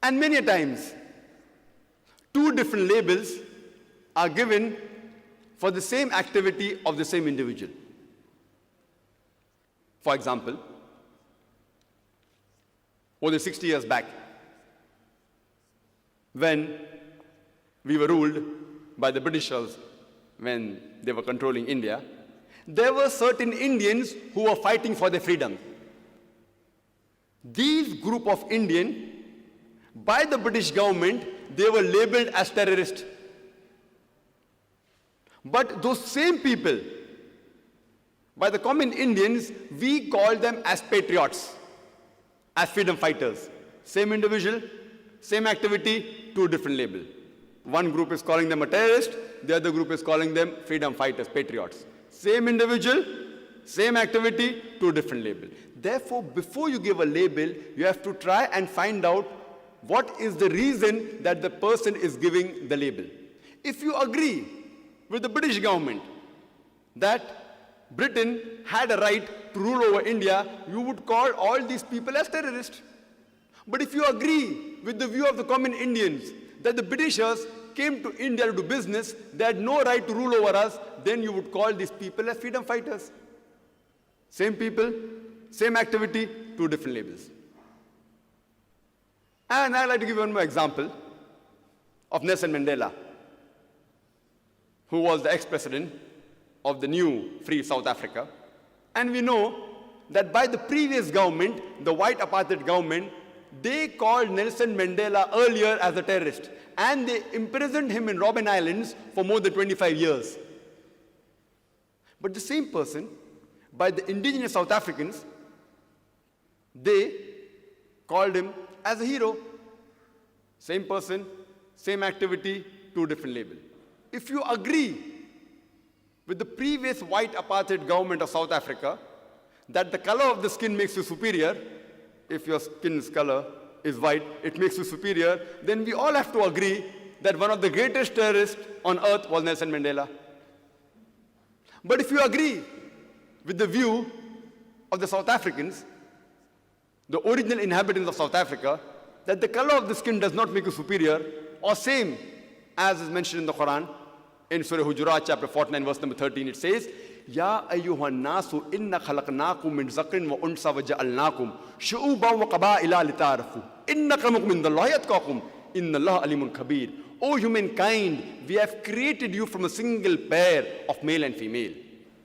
And many a times, two different labels are given for the same activity of the same individual. For example, more than 60 years back, when we were ruled by the Britishers, when they were controlling India, there were certain Indians who were fighting for their freedom. These group of Indians, by the British government, they were labeled as terrorists. But those same people, by the common Indians, we call them as patriots, as freedom fighters. Same individual, same activity, two different labels. One group is calling them a terrorist, the other group is calling them freedom fighters, patriots. Same individual, same activity, two different labels. Therefore, before you give a label, you have to try and find out what is the reason that the person is giving the label. If you agree with the British government that Britain had a right to rule over India, you would call all these people as terrorists. But if you agree with the view of the common Indians that the Britishers came to India to do business, they had no right to rule over us, then you would call these people as freedom fighters. Same people, same activity, two different labels. And I'd like to give you one more example of Nelson Mandela, who was the ex-president of the new free South Africa. And we know that by the previous government, the white apartheid government, they called Nelson Mandela earlier as a terrorist. And they imprisoned him in Robben Islands for more than 25 years. But the same person, by the indigenous South Africans, they called him as a hero. Same person, same activity, two different labels. If you agree with the previous white apartheid government of South Africa that the color of the skin makes you superior, if your skin's color is white, it makes you superior, then we all have to agree that one of the greatest terrorists on earth was Nelson Mandela. But if you agree with the view of the South Africans, the original inhabitants of South Africa, that the color of the skin does not make you superior, or same as is mentioned in the Quran, in Surah Hujurat, chapter 49, verse number 13, it says, Ya ayyuhan nasu inna khalaqnakum min zakarin wa unsa wa ja'alnakum shu'uban wa qaba'ila lita'arafu inna akramakum indallahi atqakum inna Allaha alimun kabir. O humankind, we have created you from a single pair of male and female,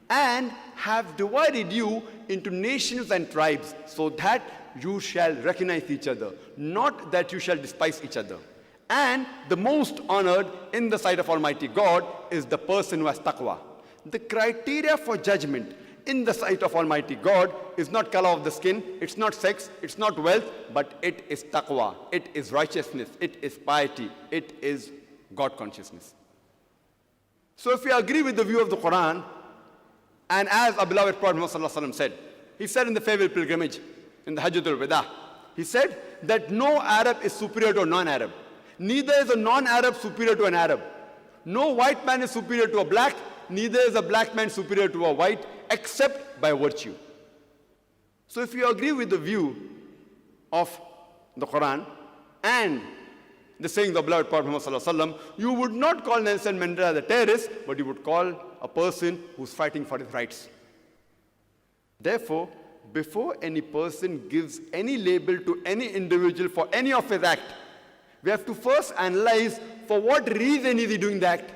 and have divided you into nations and tribes, so that you shall recognize each other, not that you shall despise each other. And the most honored in the sight of Almighty God is the person who has taqwa. The criteria for judgment in the sight of Almighty God is not color of the skin, it's not sex, it's not wealth, but it is taqwa, it is righteousness, it is piety, it is God consciousness. So if we agree with the view of the Quran, and as our beloved Prophet Muhammad said, he said in the farewell pilgrimage, in the Hajjatul Wada, he said that no Arab is superior to a non-Arab. Neither is a non-Arab superior to an Arab. No white man is superior to a black, neither is a black man superior to a white, except by virtue. So if you agree with the view of the Quran and the saying of the beloved Prophet Muhammad, you would not call Nelson Mandela the terrorist, but you would call a person who's fighting for his rights. Therefore, before any person gives any label to any individual for any of his act, we have to first analyze for what reason is he doing the act.